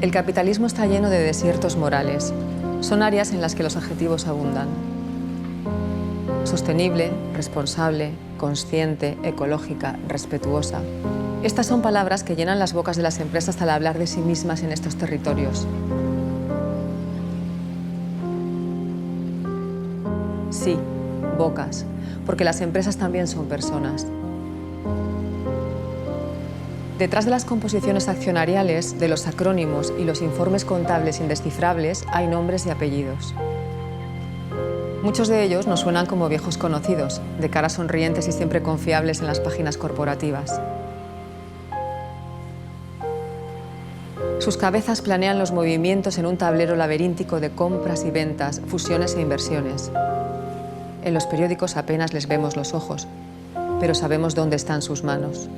El capitalismo está lleno de desiertos morales. Son áreas en las que los adjetivos abundan. Sostenible, responsable, consciente, ecológica, respetuosa. Estas son palabras que llenan las bocas de las empresas al hablar de sí mismas en estos territorios. Sí, bocas, porque las empresas también son personas. Detrás de las composiciones accionariales, de los acrónimos y los informes contables indescifrables hay nombres y apellidos. Muchos de ellos nos suenan como viejos conocidos, de caras sonrientes y siempre confiables en las páginas corporativas. Sus cabezas planean los movimientos en un tablero laberíntico de compras y ventas, fusiones e inversiones. En los periódicos apenas les vemos los ojos, pero sabemos dónde están sus manos.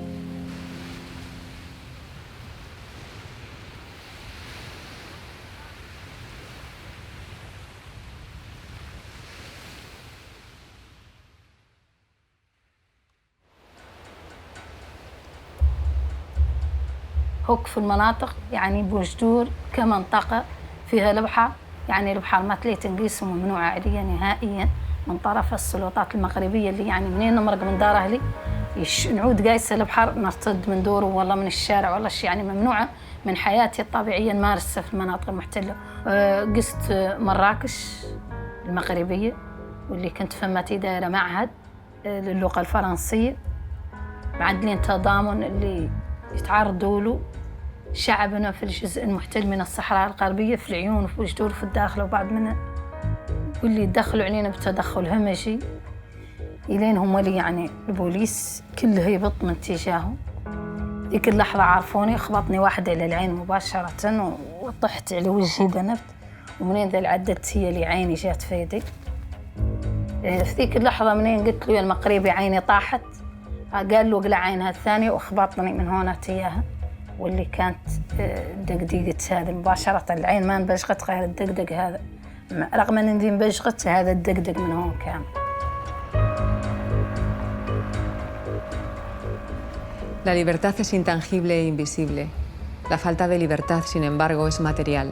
هوك في المناطق يعني بوجدور كمنطقة فيها البحر، يعني البحر مثلي تنقيس وممنوع عليا نهائيا من طرف السلطات المغربية اللي يعني منين نمرق من دار أهلي نعود قايسة البحر نرتد من دوره والله من الشارع والله شيء يعني ممنوعة من حياتي الطبيعية نمارسها في المناطق المحتلة. قست مراكش المغربية واللي كنت فمتي دايرة معهد للغة الفرنسية معدلين تضامن اللي يتعرضوا له شعبنا في الجزء المحتل من الصحراء الغربية في العيون وفي وجدور في الداخل وبعض منها واللي يدخلوا علينا بتدخل همجي إلين هم اللي يعني البوليس كله يبط من تجاههم. ذيك اللحظة عرفوني خبطني واحد على العين مباشرة وطحت على وجهي ذنبت ومنين ذا العدت هي اللي عيني جات في يدي. في ذيك اللحظة منين قلت له يا المقريبي عيني طاحت قال له اقلع عينها الثانية واخبطني من هنا تياها واللي كانت دقدقة هذا مباشرة العين ما انبجغت غير الدقدق هذا رغم ان دي انبجغت هذا الدقدق من هون كان. La libertad es intangible e invisible. La falta de libertad, sin embargo, es material.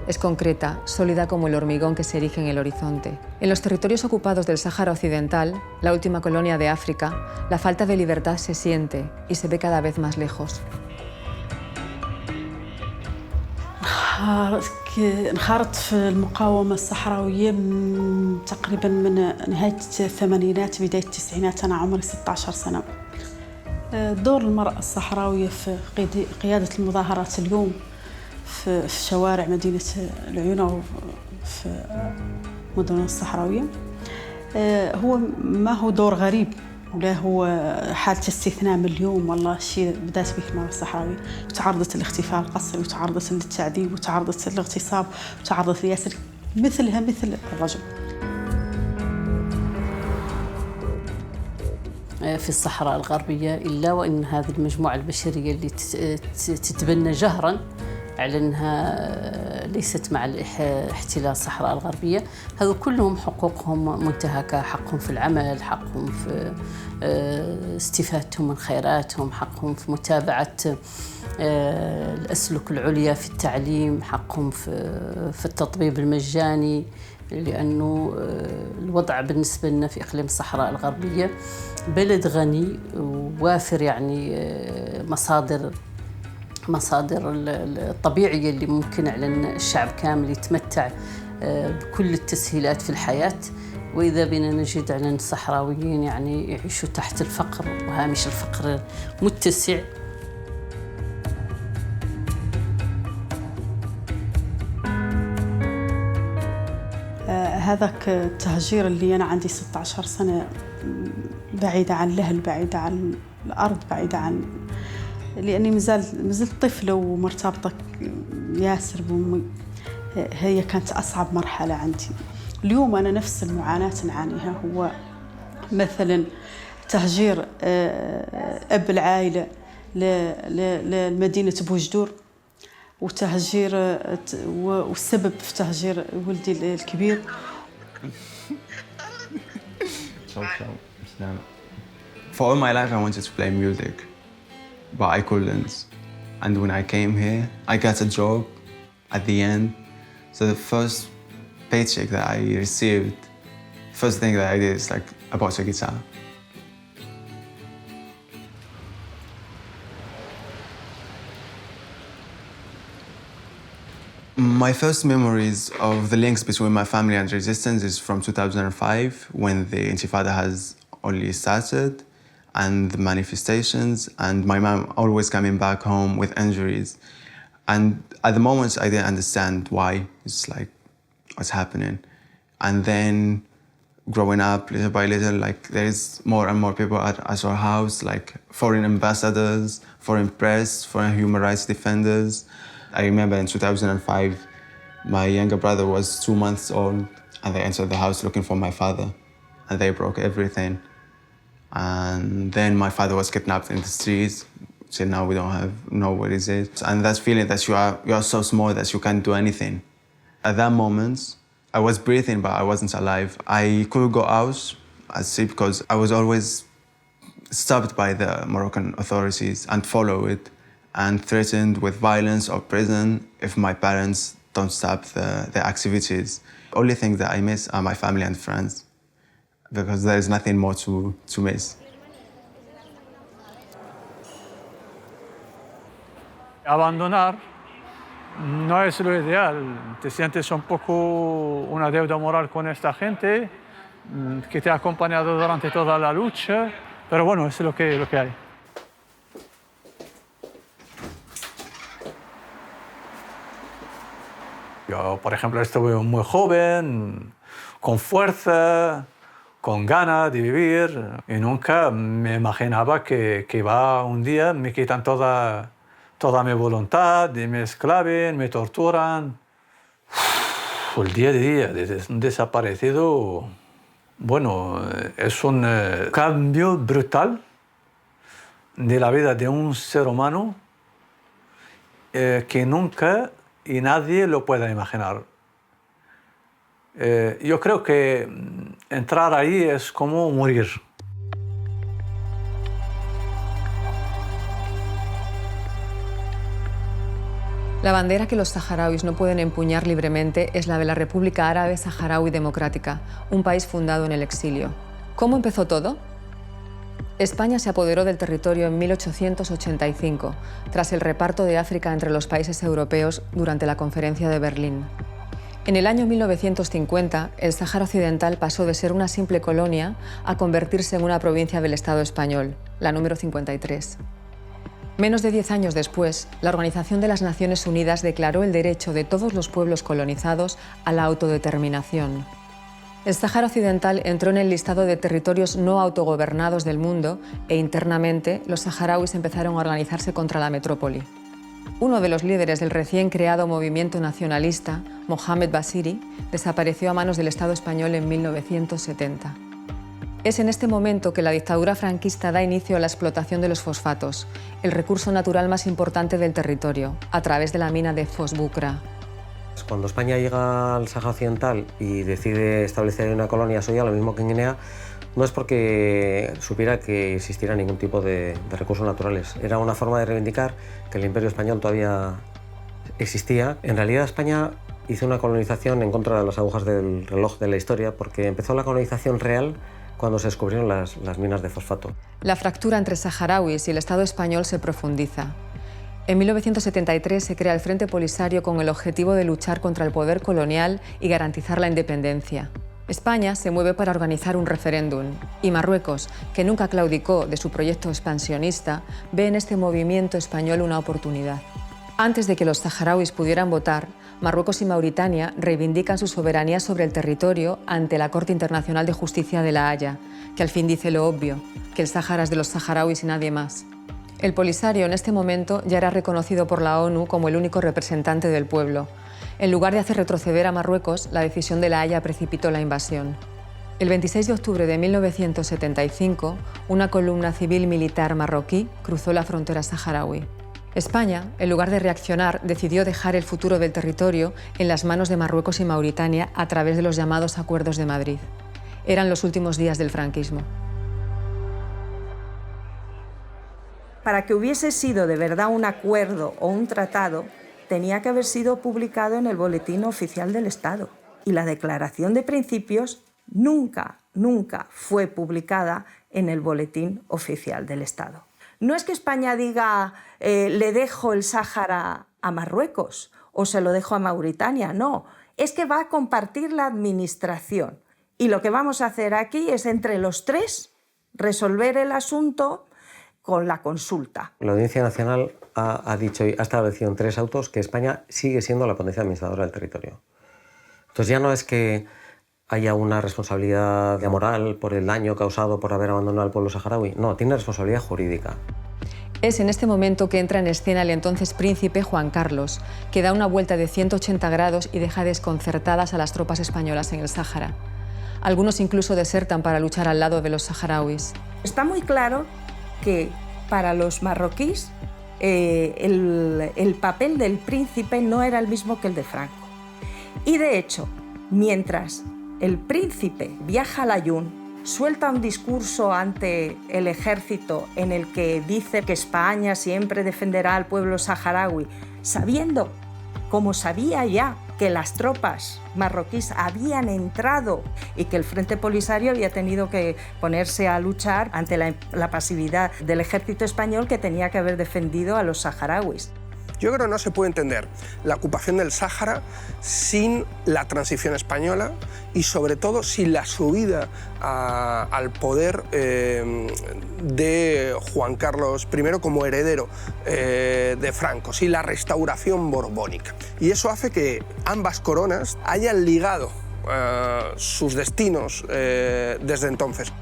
Es concreta, sólida como el hormigón que se erige en el horizonte. En los territorios ocupados del Sáhara Occidental, la última colonia de África, la falta de libertad se siente y se ve cada vez más lejos. انخرطت في المقاومة الصحراوية تقريبا من نهاية الثمانينات بداية التسعينات. أنا عمري 16 سنة. دور المرأة الصحراوية في قيادة المظاهرات اليوم في شوارع مدينة العيون وفي مدن الصحراوية هو ما هو دور غريب ولا هو حالة استثناء من اليوم. والله شيء بدأت به المرأة الصحراوية وتعرضت للاختفاء القسري وتعرضت للتعذيب وتعرضت للاغتصاب وتعرضت لياسر مثلها مثل الرجل. في الصحراء الغربية إلا وإن هذه المجموعة البشرية اللي تتبنى جهراً على أنها ليست مع احتلال الصحراء الغربية، هذو كلهم حقوقهم منتهكة، حقهم في العمل، حقهم في استفادتهم من خيراتهم، حقهم في متابعة الأسلك العليا في التعليم، حقهم في التطبيب المجاني، لأنه الوضع بالنسبة لنا في إقليم الصحراء الغربية بلد غني ووافر يعني مصادر الطبيعية اللي ممكن على الشعب كامل يتمتع بكل التسهيلات في الحياة. وإذا بنا نجد على الصحراويين يعني يعيشوا تحت الفقر وهامش الفقر متسع. هذاك التهجير اللي أنا عندي 16 سنة بعيدة عن الأهل، بعيدة عن الأرض، بعيدة عن لأني مازلت طفلة ومرتبطة ياسر بأمي. هي كانت أصعب مرحلة عندي. اليوم أنا نفس المعاناة نعانيها، هو مثلا تهجير أب العائلة لمدينة بوجدور وتهجير والسبب في تهجير ولدي الكبير. For all my life I wanted to play music, but I couldn't. And when I came here, I got a job at the end. So the first paycheck that I received, first thing that I did is like I bought a guitar. My first memories of the links between my family and resistance is from 2005, when the Intifada has only started, and the manifestations, and my mom always coming back home with injuries. And at the moment, I didn't understand why. It's like, what's happening? And then growing up, little by little, like there's more and more people at our house, like foreign ambassadors, foreign press, foreign human rights defenders. I remember in 2005, my younger brother was 2 months old, and they entered the house looking for my father, and they broke everything. And then my father was kidnapped in the streets. So now we don't know where he is. And that feeling that you are so small that you can't do anything. At that moment, I was breathing, but I wasn't alive. I couldn't go out at sea because I was always stopped by the Moroccan authorities and follow it, and threatened with violence or prison if my parents don't stop the activities. Only thing that I miss are my family and friends, because there is nothing more to miss. Abandonar no es lo ideal. Te sientes un poco una deuda moral con esta gente que te ha acompañado durante toda la lucha, pero bueno, es lo que hay. Yo, por ejemplo, estuve muy joven, con fuerza, con ganas de vivir, y nunca me imaginaba que va un día me quitan toda mi voluntad, me esclaven, me torturan. El día a día de un desaparecido, bueno, es un cambio brutal de la vida de un ser humano que nunca y nadie lo puede imaginar. Yo creo que entrar ahí es como morir. La bandera que los saharauis no pueden empuñar libremente es la de la República Árabe Saharaui Democrática, un país fundado en el exilio. ¿Cómo empezó todo? España se apoderó del territorio en 1885, tras el reparto de África entre los países europeos durante la Conferencia de Berlín. En el año 1950, el Sáhara Occidental pasó de ser una simple colonia a convertirse en una provincia del Estado español, la número 53. Menos de 10 años después, la Organización de las Naciones Unidas declaró el derecho de todos los pueblos colonizados a la autodeterminación. El Sáhara Occidental entró en el listado de territorios no autogobernados del mundo e internamente los saharauis empezaron a organizarse contra la metrópoli. Uno de los líderes del recién creado movimiento nacionalista, Mohamed Basiri, desapareció a manos del Estado español en 1970. Es en este momento que la dictadura franquista da inicio a la explotación de los fosfatos, el recurso natural más importante del territorio, a través de la mina de Fosbucra. Cuando España llega al Sáhara Occidental y decide establecer una colonia suya, lo mismo que en Guinea, no es porque supiera que existiera ningún tipo de recursos naturales. Era una forma de reivindicar que el Imperio Español todavía existía. En realidad, España hizo una colonización en contra de las agujas del reloj de la historia, porque empezó la colonización real cuando se descubrieron las minas de fosfato. La fractura entre saharauis y el Estado español se profundiza. En 1973 se crea el Frente Polisario con el objetivo de luchar contra el poder colonial y garantizar la independencia. España se mueve para organizar un referéndum y Marruecos, que nunca claudicó de su proyecto expansionista, ve en este movimiento español una oportunidad. Antes de que los saharauis pudieran votar, Marruecos y Mauritania reivindican su soberanía sobre el territorio ante la Corte Internacional de Justicia de La Haya, que al fin dice lo obvio, que el Sáhara es de los saharauis y nadie más. El Polisario en este momento ya era reconocido por la ONU como el único representante del pueblo. En lugar de hacer retroceder a Marruecos, la decisión de La Haya precipitó la invasión. El 26 de octubre de 1975, una columna civil militar marroquí cruzó la frontera saharaui. España, en lugar de reaccionar, decidió dejar el futuro del territorio en las manos de Marruecos y Mauritania a través de los llamados Acuerdos de Madrid. Eran los últimos días del franquismo. Para que hubiese sido de verdad un acuerdo o un tratado, tenía que haber sido publicado en el Boletín Oficial del Estado. Y la Declaración de Principios nunca fue publicada en el Boletín Oficial del Estado. No es que España diga le dejo el Sáhara a Marruecos o se lo dejo a Mauritania, no. Es que va a compartir la administración. Y lo que vamos a hacer aquí es entre los tres resolver el asunto con la consulta. La Audiencia Nacional ha dicho y ha establecido en 3 autos que España sigue siendo la potencia administradora del territorio. Entonces ya no es que haya una responsabilidad moral por el daño causado por haber abandonado al pueblo saharaui. No, tiene responsabilidad jurídica. Es en este momento que entra en escena el entonces príncipe Juan Carlos, que da una vuelta de 180 grados y deja desconcertadas a las tropas españolas en el Sáhara. Algunos incluso desertan para luchar al lado de los saharauis. Está muy claro que para los marroquíes el papel del príncipe no era el mismo que el de Franco. Y de hecho, mientras el príncipe viaja a Layún, suelta un discurso ante el ejército en el que dice que España siempre defenderá al pueblo saharaui, sabiendo, como sabía ya, que las tropas marroquíes habían entrado y que el Frente Polisario había tenido que ponerse a luchar ante la pasividad del ejército español que tenía que haber defendido a los saharauis. Yo creo que no se puede entender la ocupación del Sáhara sin la transición española y sobre todo sin la subida al poder de Juan Carlos I como heredero de Franco, sin la restauración borbónica. Y eso hace que ambas coronas hayan ligado sus destinos desde entonces.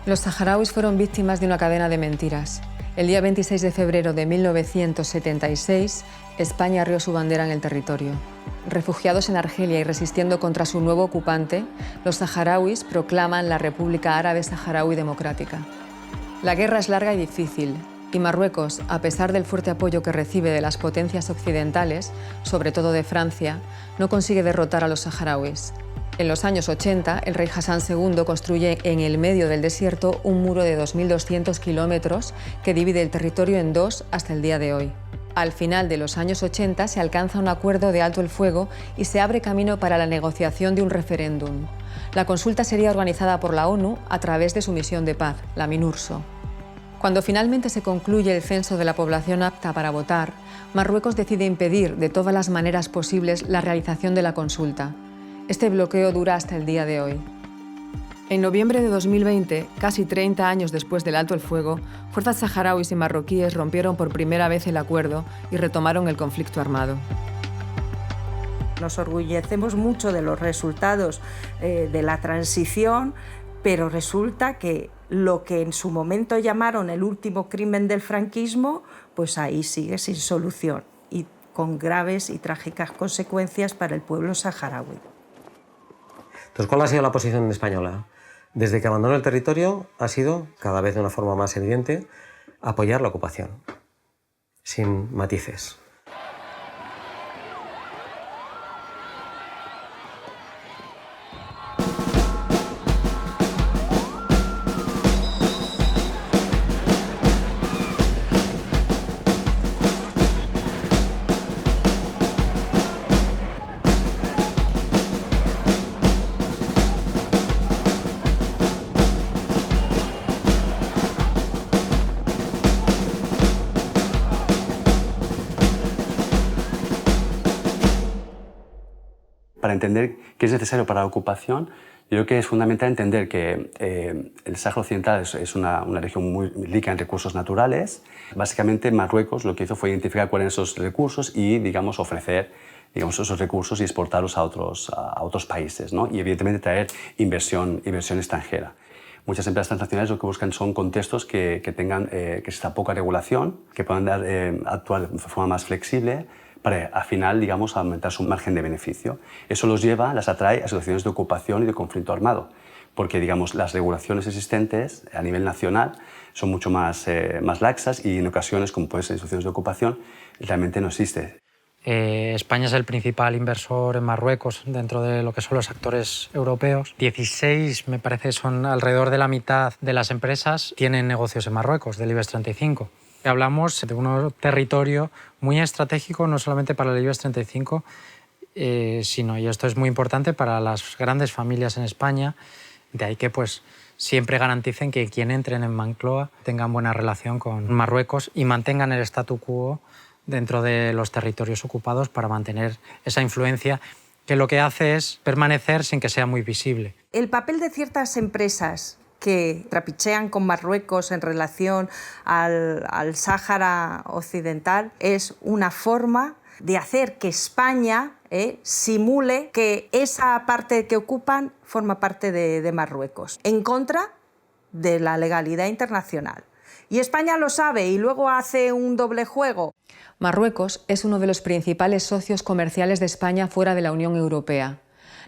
Los saharauis fueron víctimas de una cadena de mentiras. El día 26 de febrero de 1976, España arrió su bandera en el territorio. Refugiados en Argelia y resistiendo contra su nuevo ocupante, los saharauis proclaman la República Árabe Saharaui Democrática. La guerra es larga y difícil, y Marruecos, a pesar del fuerte apoyo que recibe de las potencias occidentales, sobre todo de Francia, no consigue derrotar a los saharauis. En los años 80, el rey Hassan II construye en el medio del desierto un muro de 2.200 kilómetros que divide el territorio en dos hasta el día de hoy. Al final de los años 80 se alcanza un acuerdo de alto el fuego y se abre camino para la negociación de un referéndum. La consulta sería organizada por la ONU a través de su misión de paz, la MINURSO. Cuando finalmente se concluye el censo de la población apta para votar, Marruecos decide impedir de todas las maneras posibles la realización de la consulta. Este bloqueo dura hasta el día de hoy. En noviembre de 2020, casi 30 años después del alto el fuego, fuerzas saharauis y marroquíes rompieron por primera vez el acuerdo y retomaron el conflicto armado. Nos orgullecemos mucho de los resultados de la transición, pero resulta que lo que en su momento llamaron el último crimen del franquismo, pues ahí sigue sin solución y con graves y trágicas consecuencias para el pueblo saharaui. Entonces, ¿cuál ha sido la posición española? Desde que abandonó el territorio ha sido, cada vez de una forma más evidente, apoyar la ocupación, sin matices. Para entender qué es necesario para la ocupación, yo creo que es fundamental entender que el Sáhara Occidental es una región muy rica en recursos naturales. Básicamente, Marruecos lo que hizo fue identificar cuáles eran esos recursos y, digamos, ofrecer esos recursos y exportarlos a otros países, ¿no? Y, evidentemente, traer inversión extranjera. Muchas empresas transnacionales lo que buscan son contextos que tengan que exista poca regulación, que puedan actuar de forma más flexible, para al final, digamos, aumentar su margen de beneficio. Eso las atrae a situaciones de ocupación y de conflicto armado, porque, digamos, las regulaciones existentes a nivel nacional son mucho más laxas y en ocasiones, como pueden ser situaciones de ocupación, realmente no existe. España es el principal inversor en Marruecos dentro de lo que son los actores europeos. 16, me parece, son alrededor de la mitad de las empresas tienen negocios en Marruecos, del IBEX 35. Hablamos de un territorio muy estratégico, no solamente para el IBEX 35, sino, y esto es muy importante, para las grandes familias en España, de ahí que pues siempre garanticen que quien entren en Moncloa tengan buena relación con Marruecos y mantengan el statu quo dentro de los territorios ocupados para mantener esa influencia que lo que hace es permanecer sin que sea muy visible. El papel de ciertas empresas que trapichean con Marruecos en relación al Sáhara Occidental es una forma de hacer que España simule que esa parte que ocupan forma parte de Marruecos, en contra de la legalidad internacional. Y España lo sabe y luego hace un doble juego. Marruecos es uno de los principales socios comerciales de España fuera de la Unión Europea.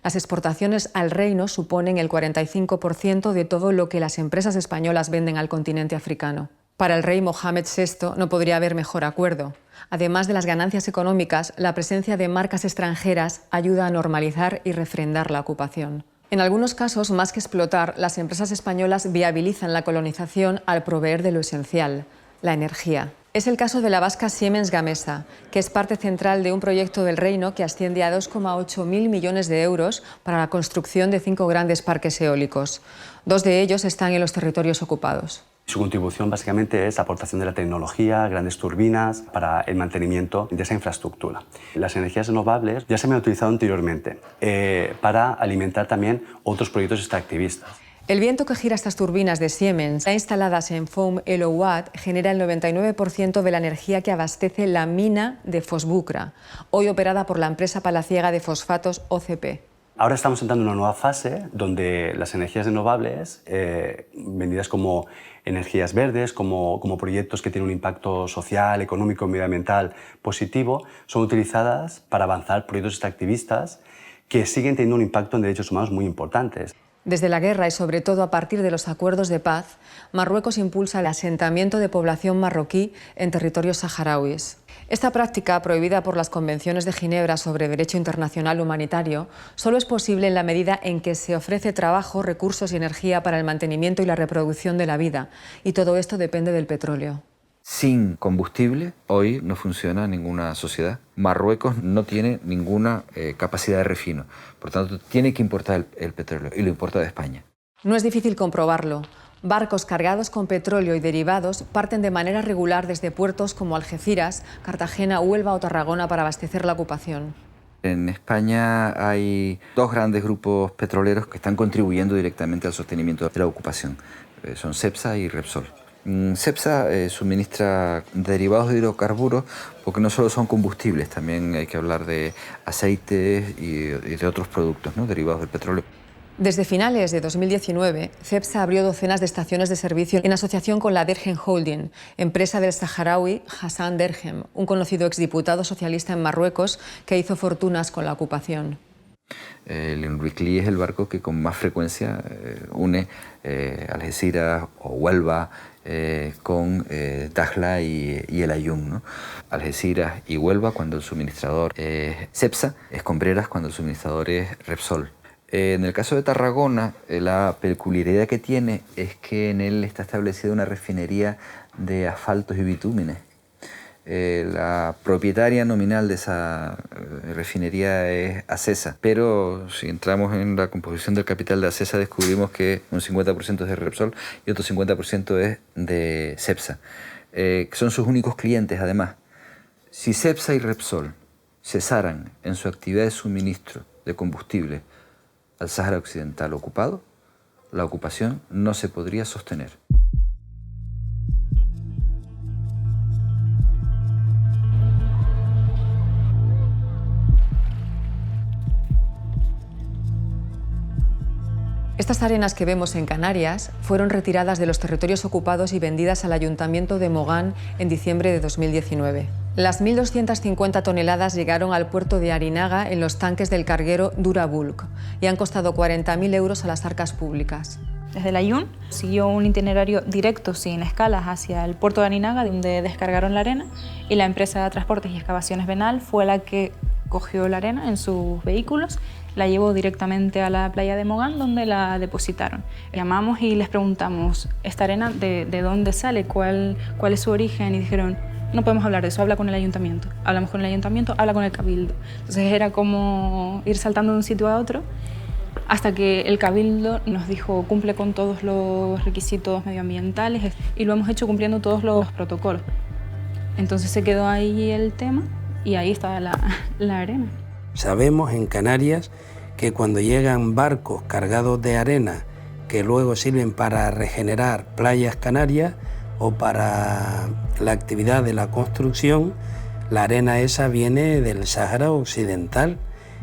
Las exportaciones al reino suponen el 45% de todo lo que las empresas españolas venden al continente africano. Para el rey Mohamed VI no podría haber mejor acuerdo. Además de las ganancias económicas, la presencia de marcas extranjeras ayuda a normalizar y refrendar la ocupación. En algunos casos, más que explotar, las empresas españolas viabilizan la colonización al proveer de lo esencial, la energía. Es el caso de la vasca Siemens Gamesa, que es parte central de un proyecto del reino que asciende a 2,8 mil millones de euros para la construcción de 5 grandes parques eólicos. 2 de ellos están en los territorios ocupados. Su contribución básicamente es la aportación de la tecnología, grandes turbinas para el mantenimiento de esa infraestructura. Las energías renovables ya se han utilizado anteriormente para alimentar también otros proyectos extractivistas. El viento que gira estas turbinas de Siemens, ya instaladas en Foum El Ouad, genera el 99% de la energía que abastece la mina de Fosbucra, hoy operada por la empresa palaciega de fosfatos OCP. Ahora estamos entrando en una nueva fase donde las energías renovables, vendidas como energías verdes, como proyectos que tienen un impacto social, económico y medioambiental positivo, son utilizadas para avanzar proyectos extractivistas que siguen teniendo un impacto en derechos humanos muy importantes. Desde la guerra y sobre todo a partir de los acuerdos de paz, Marruecos impulsa el asentamiento de población marroquí en territorios saharauis. Esta práctica, prohibida por las convenciones de Ginebra sobre derecho internacional humanitario, solo es posible en la medida en que se ofrece trabajo, recursos y energía para el mantenimiento y la reproducción de la vida, y todo esto depende del petróleo. Sin combustible, hoy no funciona ninguna sociedad. Marruecos no tiene ninguna capacidad de refino. Por tanto, tiene que importar el petróleo y lo importa de España. No es difícil comprobarlo. Barcos cargados con petróleo y derivados parten de manera regular desde puertos como Algeciras, Cartagena, Huelva o Tarragona para abastecer la ocupación. En España hay 2 grandes grupos petroleros que están contribuyendo directamente al sostenimiento de la ocupación. Son Cepsa y Repsol. Cepsa suministra derivados de hidrocarburos porque no solo son combustibles, también hay que hablar de aceites y de otros productos, ¿no?, derivados del petróleo. Desde finales de 2019, Cepsa abrió docenas de estaciones de servicio en asociación con la Derhem Holding, empresa del saharaui Hassan Derhem, un conocido exdiputado socialista en Marruecos que hizo fortunas con la ocupación. El Enriquilí es el barco que con más frecuencia une Algeciras o Huelva con Dakhla y El Aaiún, ¿no? Algeciras y Huelva cuando el suministrador es Cepsa, Escombreras cuando el suministrador es Repsol. En el caso de Tarragona, la peculiaridad que tiene es que en él está establecida una refinería de asfaltos y bitúmenes. La propietaria nominal de esa refinería es Acesa, pero si entramos en la composición del capital de Acesa descubrimos que un 50% es de Repsol y otro 50% es de Cepsa. Son sus únicos clientes además. Si Cepsa y Repsol cesaran en su actividad de suministro de combustible al Sáhara Occidental ocupado, la ocupación no se podría sostener. Estas arenas que vemos en Canarias fueron retiradas de los territorios ocupados y vendidas al Ayuntamiento de Mogán en diciembre de 2019. Las 1.250 toneladas llegaron al puerto de Arinaga en los tanques del carguero Durabulk y han costado 40.000 euros a las arcas públicas. Desde el Aaiún siguió un itinerario directo sin escalas hacia el puerto de Arinaga, donde descargaron la arena, y la empresa de transportes y excavaciones Benal fue la que cogió la arena en sus vehículos, la llevó directamente a la playa de Mogán, donde la depositaron. Llamamos y les preguntamos, ¿esta arena de dónde sale? ¿Cuál es su origen? Y dijeron, no podemos hablar de eso, habla con el ayuntamiento. Hablamos con el ayuntamiento, habla con el cabildo. Entonces era como ir saltando de un sitio a otro, hasta que el cabildo nos dijo, cumple con todos los requisitos medioambientales, y lo hemos hecho cumpliendo todos los protocolos. Entonces se quedó ahí el tema y ahí está la arena. Sabemos en Canarias que cuando llegan barcos cargados de arena que luego sirven para regenerar playas canarias o para la actividad de la construcción, la arena esa viene del Sáhara Occidental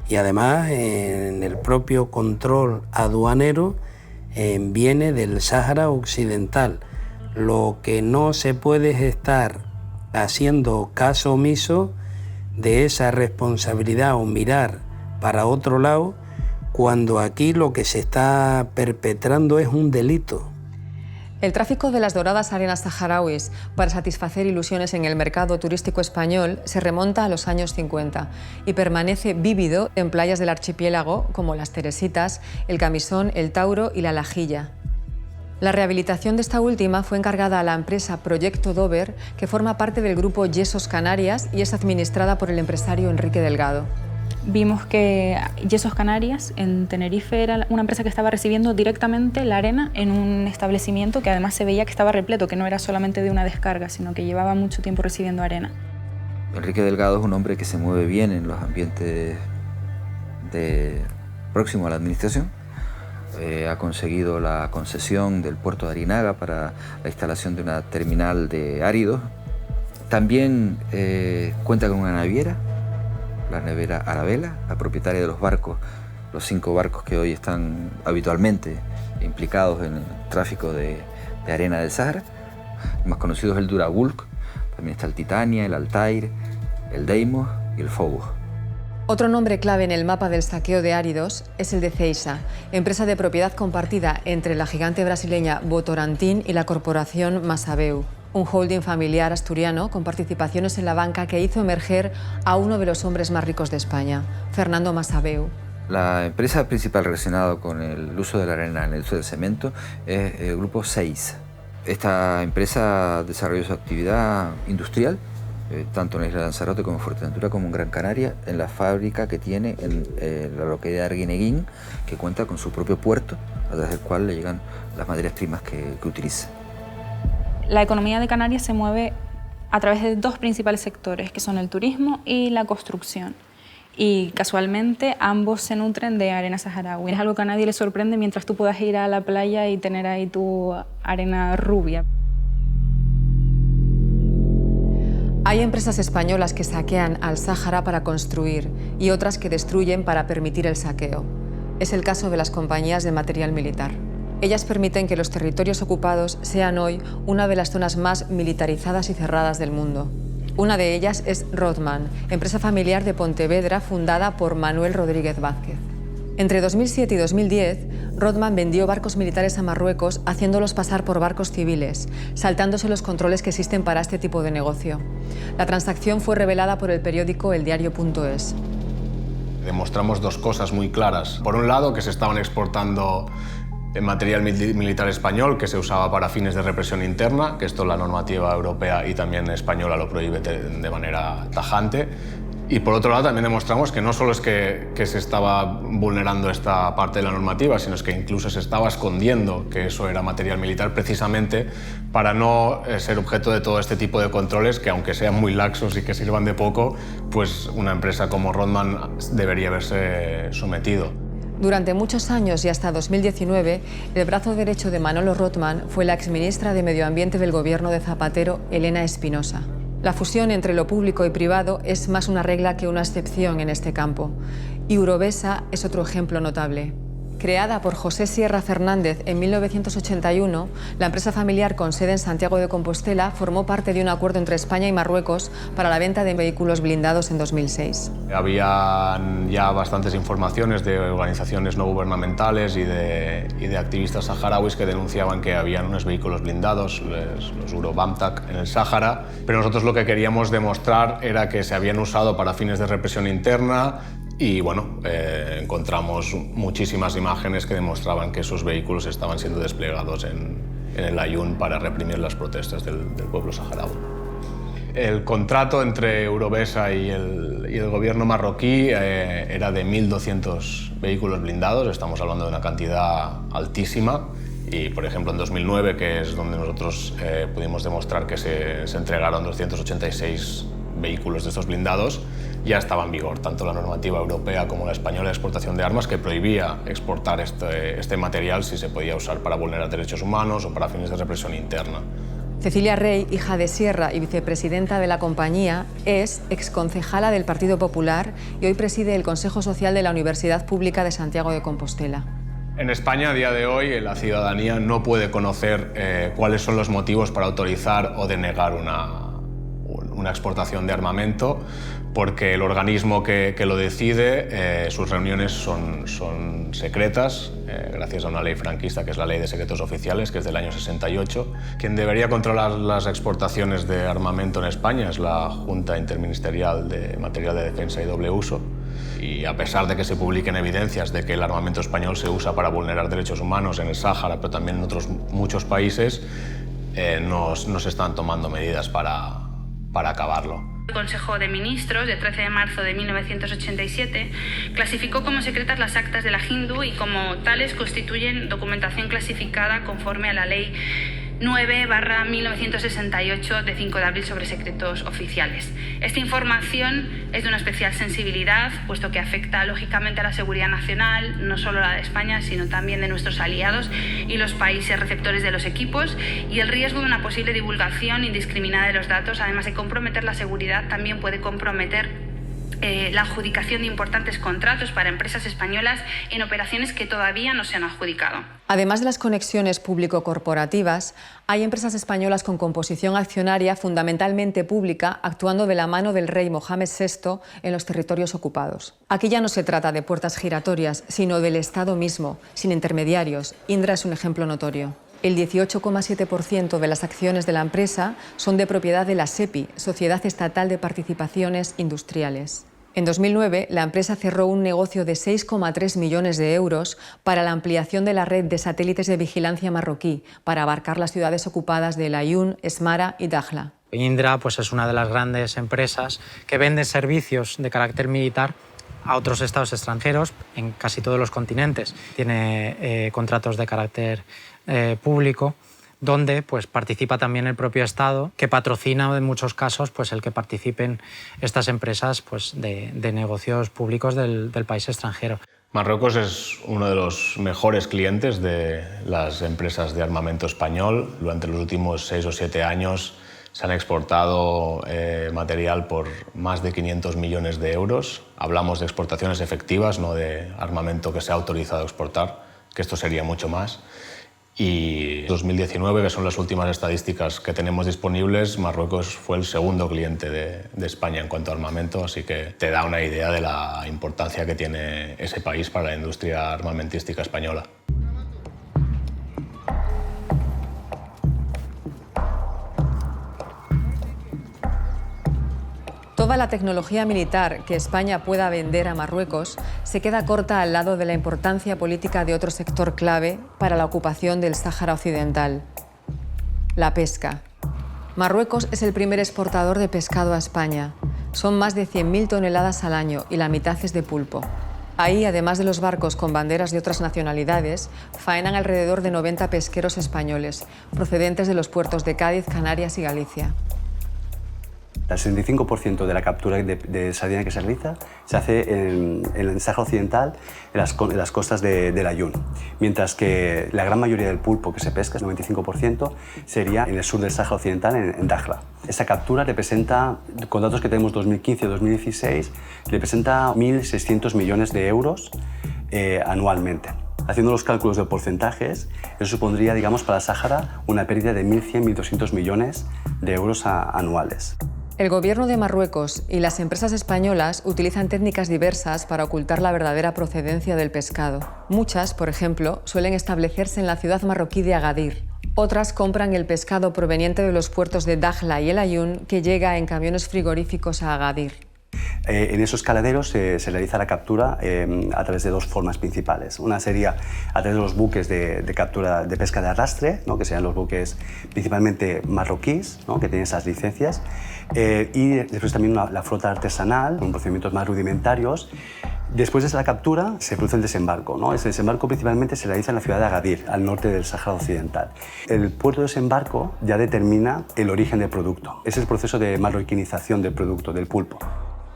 y además en el propio control aduanero viene del Sáhara Occidental. Lo que no se puede es estar haciendo caso omiso de esa responsabilidad o mirar para otro lado cuando aquí lo que se está perpetrando es un delito. El tráfico de las doradas arenas saharauis para satisfacer ilusiones en el mercado turístico español se remonta a los años 50 y permanece vívido en playas del archipiélago como Las Teresitas, El Camisón, El Tauro y La Lajilla. La rehabilitación de esta última fue encargada a la empresa Proyecto Dover, que forma parte del grupo Yesos Canarias y es administrada por el empresario Enrique Delgado. Vimos que Yesos Canarias en Tenerife era una empresa que estaba recibiendo directamente la arena en un establecimiento que además se veía que estaba repleto, que no era solamente de una descarga, sino que llevaba mucho tiempo recibiendo arena. Enrique Delgado es un hombre que se mueve bien en los ambientes próximos a la administración. Ha conseguido la concesión del puerto de Arinaga para la instalación de una terminal de áridos. También cuenta con una naviera, la naviera Arabela, la propietaria de los barcos, los 5 barcos que hoy están habitualmente implicados en el tráfico de arena del Sáhara. El más conocido es el Durabulk, también está el Titania, el Altair, el Deimos y el Phobos. Otro nombre clave en el mapa del saqueo de áridos es el de Ceisa, empresa de propiedad compartida entre la gigante brasileña Votorantim y la corporación Massabeu, un holding familiar asturiano con participaciones en la banca que hizo emerger a uno de los hombres más ricos de España, Fernando Massabeu. La empresa principal relacionada con el uso de la arena en el uso del cemento es el grupo Ceiza. Esta empresa desarrolló su actividad industrial tanto en la isla de Lanzarote como en Fuerteventura como en Gran Canaria, en la fábrica que tiene en la localidad de Arguineguín, que cuenta con su propio puerto, a través del cual le llegan las materias primas que utiliza. La economía de Canarias se mueve a través de 2 principales sectores, que son el turismo y la construcción. Y casualmente ambos se nutren de arena saharaui. Es algo que a nadie le sorprende mientras tú puedas ir a la playa y tener ahí tu arena rubia. Hay empresas españolas que saquean al Sáhara para construir y otras que destruyen para permitir el saqueo. Es el caso de las compañías de material militar. Ellas permiten que los territorios ocupados sean hoy una de las zonas más militarizadas y cerradas del mundo. Una de ellas es Rodman, empresa familiar de Pontevedra fundada por Manuel Rodríguez Vázquez. Entre 2007 y 2010, Rodman vendió barcos militares a Marruecos haciéndolos pasar por barcos civiles, saltándose los controles que existen para este tipo de negocio. La transacción fue revelada por el periódico eldiario.es. Demostramos 2 cosas muy claras. Por un lado, que se estaban exportando material militar español que se usaba para fines de represión interna, que esto la normativa europea y también española lo prohíbe de manera tajante. Y por otro lado también demostramos que no solo es que se estaba vulnerando esta parte de la normativa, sino es que incluso se estaba escondiendo que eso era material militar precisamente para no ser objeto de todo este tipo de controles que, aunque sean muy laxos y que sirvan de poco, pues una empresa como Rodman debería haberse sometido. Durante muchos años y hasta 2019, el brazo derecho de Manolo Rodman fue la exministra de Medio Ambiente del gobierno de Zapatero, Elena Espinosa. La fusión entre lo público y privado es más una regla que una excepción en este campo. Y Urovesa es otro ejemplo notable. Creada por José Sierra Fernández en 1981, la empresa familiar con sede en Santiago de Compostela formó parte de un acuerdo entre España y Marruecos para la venta de vehículos blindados en 2006. Había ya bastantes informaciones de organizaciones no gubernamentales y de activistas saharauis que denunciaban que habían unos vehículos blindados, los Eurobamtak, en el Sáhara, pero nosotros lo que queríamos demostrar era que se habían usado para fines de represión interna. Y bueno, encontramos muchísimas imágenes que demostraban que esos vehículos estaban siendo desplegados en el Aaiún para reprimir las protestas del pueblo saharaui. El contrato entre Eurovesa y el gobierno marroquí era de 1.200 vehículos blindados, estamos hablando de una cantidad altísima. Y, por ejemplo, en 2009, que es donde nosotros pudimos demostrar que se entregaron 286 vehículos de estos blindados, ya estaba en vigor tanto la normativa europea como la española de exportación de armas, que prohibía exportar este material si se podía usar para vulnerar derechos humanos o para fines de represión interna. Cecilia Rey, hija de Sierra y vicepresidenta de la compañía, es exconcejala del Partido Popular y hoy preside el Consejo Social de la Universidad Pública de Santiago de Compostela. En España, a día de hoy, la ciudadanía no puede conocer cuáles son los motivos para autorizar o denegar una exportación de armamento, porque el organismo que lo decide, sus reuniones son secretas, gracias a una ley franquista que es la Ley de Secretos Oficiales, que es del año 68. Quien debería controlar las exportaciones de armamento en España es la Junta Interministerial de Material de Defensa y Doble Uso. Y a pesar de que se publiquen evidencias de que el armamento español se usa para vulnerar derechos humanos en el Sáhara, pero también en otros muchos países, no se están tomando medidas para acabarlo. El Consejo de Ministros, de 13 de marzo de 1987, clasificó como secretas las actas de la Hindu y como tales constituyen documentación clasificada conforme a la Ley 9/1968 de 5 de abril sobre secretos oficiales. Esta información es de una especial sensibilidad, puesto que afecta lógicamente a la seguridad nacional, no solo la de España, sino también de nuestros aliados y los países receptores de los equipos, y el riesgo de una posible divulgación indiscriminada de los datos, además de comprometer la seguridad, también puede comprometer la adjudicación de importantes contratos para empresas españolas en operaciones que todavía no se han adjudicado. Además de las conexiones público-corporativas, hay empresas españolas con composición accionaria fundamentalmente pública actuando de la mano del rey Mohamed VI en los territorios ocupados. Aquí ya no se trata de puertas giratorias, sino del Estado mismo, sin intermediarios. Indra es un ejemplo notorio. El 18,7% de las acciones de la empresa son de propiedad de la SEPI, Sociedad Estatal de Participaciones Industriales. En 2009, la empresa cerró un negocio de 6,3 millones de euros para la ampliación de la red de satélites de vigilancia marroquí para abarcar las ciudades ocupadas de El Aaiún, Esmara y Dakhla. Indra es una de las grandes empresas que vende servicios de carácter militar a otros estados extranjeros en casi todos los continentes. Tiene contratos de carácter público, donde participa también el propio Estado, que patrocina en muchos casos el que participen estas empresas de negocios públicos del país extranjero. Marruecos es uno de los mejores clientes de las empresas de armamento español. Durante los últimos 6 o 7 años se han exportado material por más de 500 millones de euros. Hablamos de exportaciones efectivas, no de armamento que se ha autorizado a exportar, que esto sería mucho más. Y en 2019, que son las últimas estadísticas que tenemos disponibles, Marruecos fue el segundo cliente de España en cuanto a armamento, así que te da una idea de la importancia que tiene ese país para la industria armamentística española. Toda la tecnología militar que España pueda vender a Marruecos se queda corta al lado de la importancia política de otro sector clave para la ocupación del Sáhara Occidental: la pesca. Marruecos es el primer exportador de pescado a España. Son más de 100.000 toneladas al año y la mitad es de pulpo. Ahí, además de los barcos con banderas de otras nacionalidades, faenan alrededor de 90 pesqueros españoles, procedentes de los puertos de Cádiz, Canarias y Galicia. El 65% de la captura de sardina que se realiza se hace en el Sáhara Occidental, en las costas del Aaiún, mientras que la gran mayoría del pulpo que se pesca, el 95%, sería en el sur del Sáhara Occidental, en Dakhla. Esa captura representa, con datos que tenemos 2015-2016, representa 1.600 millones de euros anualmente. Haciendo los cálculos de porcentajes, eso supondría, digamos, para el Sáhara una pérdida de 1.100-1.200 millones de euros anuales. El gobierno de Marruecos y las empresas españolas utilizan técnicas diversas para ocultar la verdadera procedencia del pescado. Muchas, por ejemplo, suelen establecerse en la ciudad marroquí de Agadir. Otras compran el pescado proveniente de los puertos de Dakhla y El Aaiún, que llega en camiones frigoríficos a Agadir. En esos caladeros se realiza la captura a través de dos formas principales. Una sería a través de los buques de captura de pesca de arrastre, ¿no? Que serían los buques principalmente marroquíes, ¿no? Que tienen esas licencias, y después también la flota artesanal, con procedimientos más rudimentarios. Después de la captura se produce el desembarco, ¿no? Ese desembarco principalmente se realiza en la ciudad de Agadir, al norte del Sáhara Occidental. El puerto de desembarco ya determina el origen del producto. Es el proceso de marroquinización del producto, del pulpo.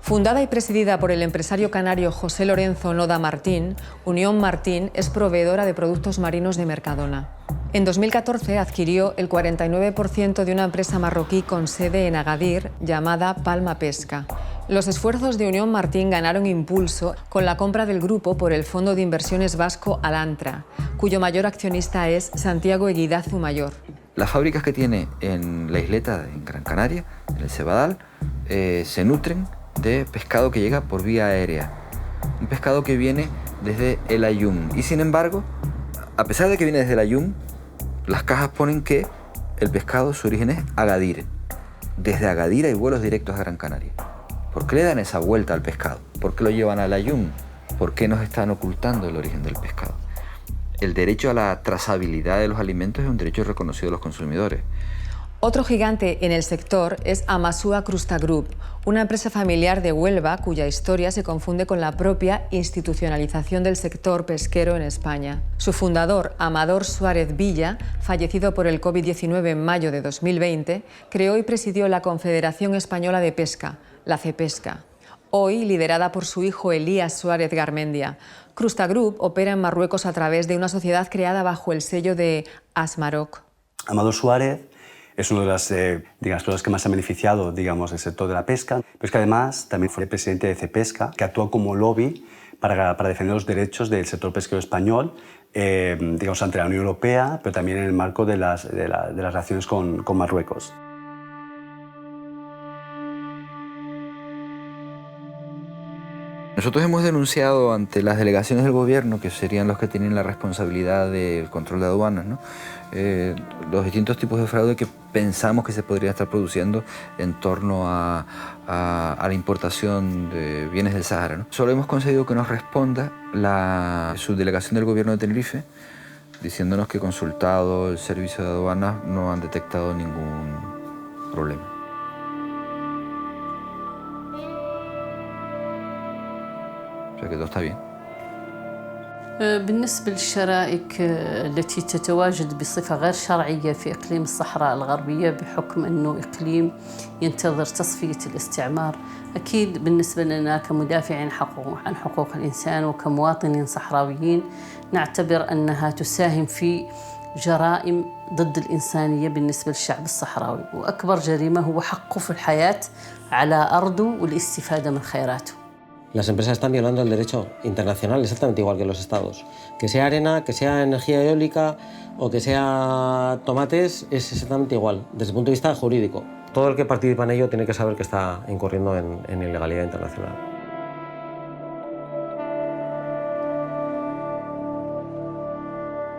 Fundada y presidida por el empresario canario José Lorenzo Noda Martín, Unión Martín es proveedora de productos marinos de Mercadona. En 2014 adquirió el 49% de una empresa marroquí con sede en Agadir llamada Palma Pesca. Los esfuerzos de Unión Martín ganaron impulso con la compra del grupo por el fondo de inversiones vasco Alantra, cuyo mayor accionista es Santiago Eguidazu Mayor. Las fábricas que tiene en la isleta, en Gran Canaria, en el Cebadal, se nutren de pescado que llega por vía aérea. Un pescado que viene desde El Aaiún. Y sin embargo, a pesar de que viene desde El Aaiún, las cajas ponen que el pescado, su origen es Agadir. Desde Agadir hay vuelos directos a Gran Canaria. ¿Por qué le dan esa vuelta al pescado? ¿Por qué lo llevan a El Aaiún? ¿Por qué nos están ocultando el origen del pescado? El derecho a la trazabilidad de los alimentos es un derecho reconocido de los consumidores. Otro gigante en el sector es Amasua Crusta Group, una empresa familiar de Huelva cuya historia se confunde con la propia institucionalización del sector pesquero en España. Su fundador, Amador Suárez Villa, fallecido por el COVID-19 en mayo de 2020, creó y presidió la Confederación Española de Pesca, la CEPESCA, hoy liderada por su hijo Elías Suárez Garmendia. Crusta Group opera en Marruecos a través de una sociedad creada bajo el sello de Asmaroc. Amador Suárez es una de las personas que más ha beneficiado, digamos, del sector de la pesca, pero es que además también fue el presidente de CEPESCA, que actuó como lobby para defender los derechos del sector pesquero español, digamos, ante la Unión Europea, pero también en el marco de las relaciones con Marruecos. Nosotros hemos denunciado ante las delegaciones del gobierno, que serían los que tienen la responsabilidad del control de aduanas, ¿no? Los distintos tipos de fraude que pensamos que se podría estar produciendo en torno a la importación de bienes del Sáhara, ¿no? Solo hemos conseguido que nos responda la subdelegación del gobierno de Tenerife, diciéndonos que consultado el servicio de aduanas no han detectado ningún problema. O sea que todo está bien. بالنسبة للشرائك التي تتواجد بصفة غير شرعية في إقليم الصحراء الغربية بحكم أنه إقليم ينتظر تصفية الاستعمار، أكيد بالنسبة لنا كمدافعين عن حقوق الإنسان وكمواطنين صحراويين نعتبر أنها تساهم في جرائم ضد الإنسانية بالنسبة للشعب الصحراوي، وأكبر جريمة هو حقه في الحياة على أرضه والاستفادة من خيراته. Las empresas están violando el derecho internacional exactamente igual que los estados. Que sea arena, que sea energía eólica o que sea tomates, es exactamente igual, desde el punto de vista jurídico. Todo el que participa en ello tiene que saber que está incurriendo en ilegalidad internacional.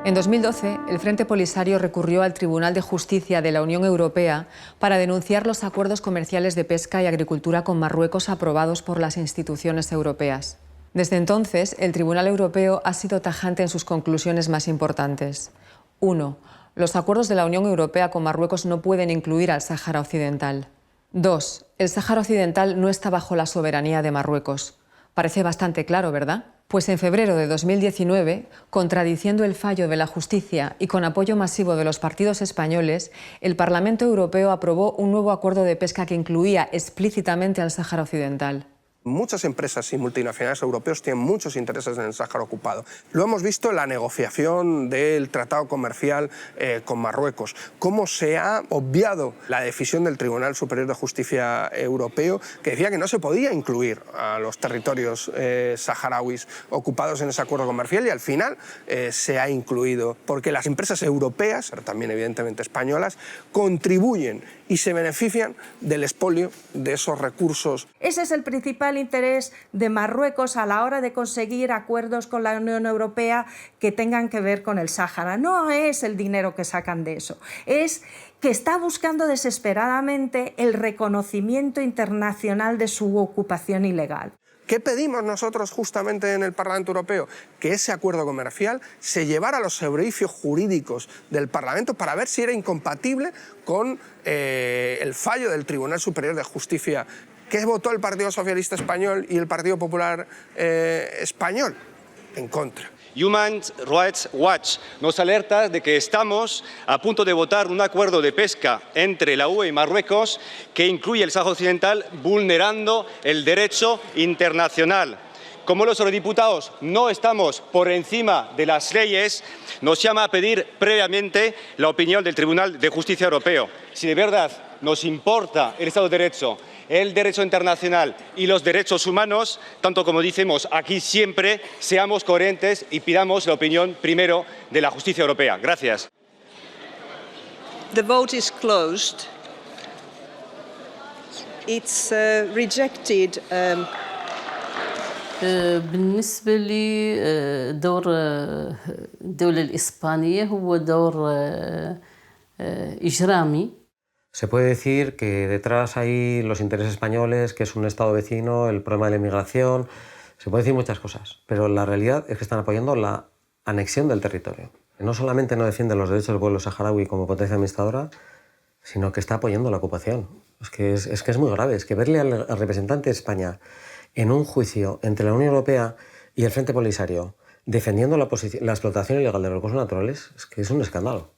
En 2012, el Frente Polisario recurrió al Tribunal de Justicia de la Unión Europea para denunciar los acuerdos comerciales de pesca y agricultura con Marruecos aprobados por las instituciones europeas. Desde entonces, el Tribunal Europeo ha sido tajante en sus conclusiones más importantes. 1. Los acuerdos de la Unión Europea con Marruecos no pueden incluir al Sáhara Occidental. 2. El Sáhara Occidental no está bajo la soberanía de Marruecos. Parece bastante claro, ¿verdad? Pues en febrero de 2019, contradiciendo el fallo de la justicia y con apoyo masivo de los partidos españoles, el Parlamento Europeo aprobó un nuevo acuerdo de pesca que incluía explícitamente al Sáhara Occidental. Muchas empresas y multinacionales europeos tienen muchos intereses en el Sáhara ocupado. Lo hemos visto en la negociación del tratado comercial con Marruecos, cómo se ha obviado la decisión del Tribunal Superior de Justicia Europeo, que decía que no se podía incluir a los territorios saharauis ocupados en ese acuerdo comercial, y al final se ha incluido, porque las empresas europeas, pero también evidentemente españolas, contribuyen y se benefician del expolio de esos recursos. Ese es el principal interés de Marruecos a la hora de conseguir acuerdos con la Unión Europea que tengan que ver con el Sáhara. No es el dinero que sacan de eso, es que está buscando desesperadamente el reconocimiento internacional de su ocupación ilegal. ¿Qué pedimos nosotros justamente en el Parlamento Europeo? Que ese acuerdo comercial se llevara a los edificios jurídicos del Parlamento para ver si era incompatible con el fallo del Tribunal Superior de Justicia. ¿Qué votó el Partido Socialista Español y el Partido Popular Español? En contra. Human Rights Watch nos alerta de que estamos a punto de votar un acuerdo de pesca entre la UE y Marruecos que incluye el Sáhara Occidental, vulnerando el derecho internacional. Como los eurodiputados no estamos por encima de las leyes, nos llama a pedir previamente la opinión del Tribunal de Justicia Europeo. Si de verdad nos importa el Estado de Derecho, el derecho internacional y los derechos humanos, tanto como decimos aquí siempre, seamos coherentes y pidamos la opinión primero de la justicia europea. Gracias. The vote is closed. It's rejected. بالنسبة لي دور الدولة الإسبانية هو دور إجرامي. Se puede decir que detrás hay los intereses españoles, que es un Estado vecino, el problema de la inmigración. Se puede decir muchas cosas, pero la realidad es que están apoyando la anexión del territorio. No solamente no defiende los derechos del pueblo saharaui como potencia administradora, sino que está apoyando la ocupación. Es que es muy grave. Es que verle al representante de España en un juicio entre la Unión Europea y el Frente Polisario defendiendo la explotación ilegal de los recursos naturales, es que es un escándalo.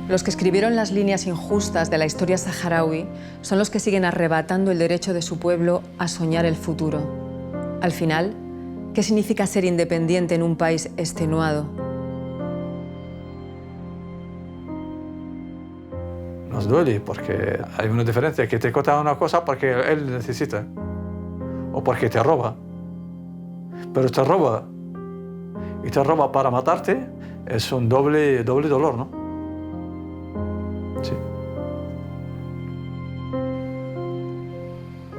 Los que escribieron las líneas injustas de la historia saharaui son los que siguen arrebatando el derecho de su pueblo a soñar el futuro. Al final, ¿qué significa ser independiente en un país extenuado? Nos duele porque hay una diferencia, que te corta una cosa porque él necesita o porque te roba. Pero te roba y te roba para matarte, es un doble dolor, ¿no? Sí.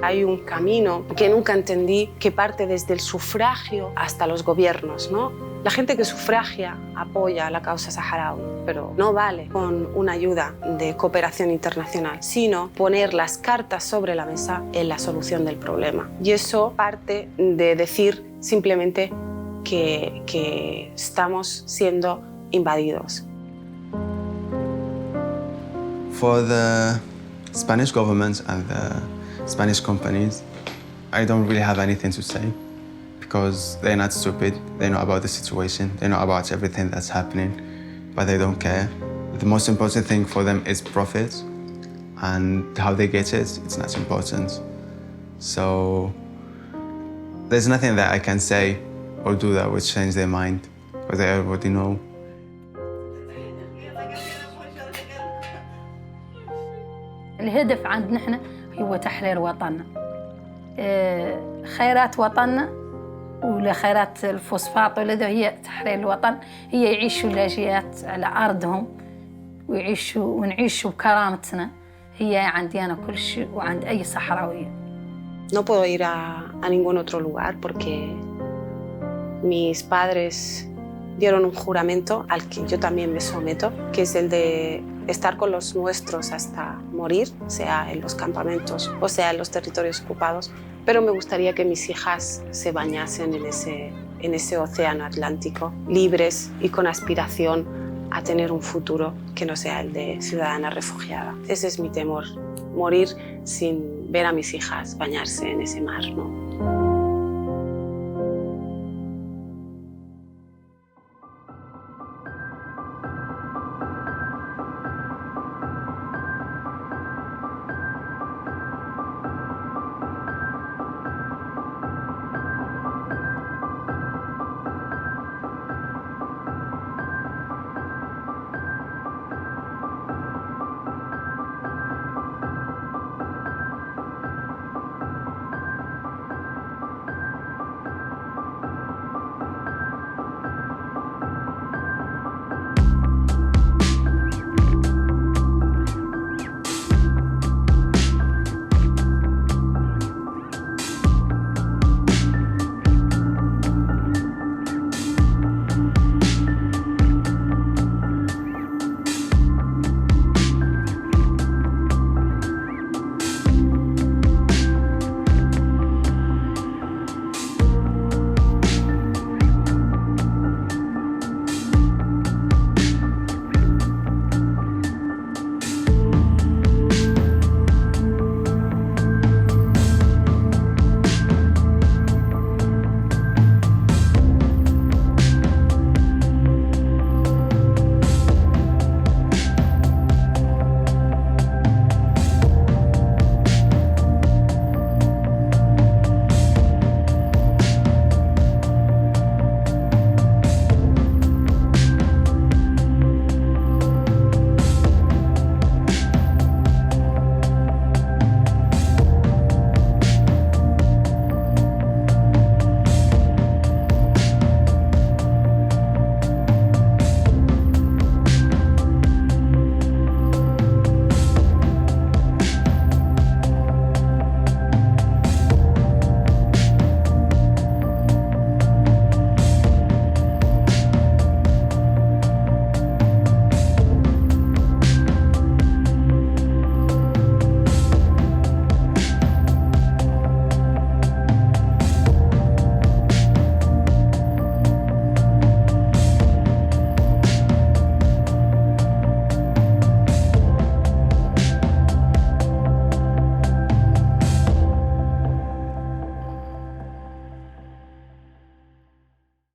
Hay un camino que nunca entendí que parte desde el sufragio hasta los gobiernos, ¿no? La gente que sufragia apoya la causa saharaui, pero no vale con una ayuda de cooperación internacional, sino poner las cartas sobre la mesa en la solución del problema. Y eso parte de decir simplemente que estamos siendo invadidos. For the Spanish government and the Spanish companies, I don't really have anything to say because they're not stupid. They know about the situation. They know about everything that's happening, but they don't care. The most important thing for them is profit, and how they get it, it's not important. So there's nothing that I can say or do that would change their mind because they already know. الهدف عندنا احنا هو تحرير وطننا. خيرات وطننا ولخيرات الفوسفات ولذا هي تحرير الوطن، هي يعيشوا اللاجئات على أرضهم ونعيشوا بكرامتنا. هي عندي أنا كل شيء وعند أي صحراوي. No puedo ir a ningún otro lugar porque mis padres dieron un juramento al que yo también me someto, que es el de estar con los nuestros hasta morir, sea en los campamentos o sea en los territorios ocupados, pero me gustaría que mis hijas se bañasen en ese océano Atlántico, libres y con aspiración a tener un futuro que no sea el de ciudadana refugiada. Ese es mi temor, morir sin ver a mis hijas bañarse en ese mar, ¿no?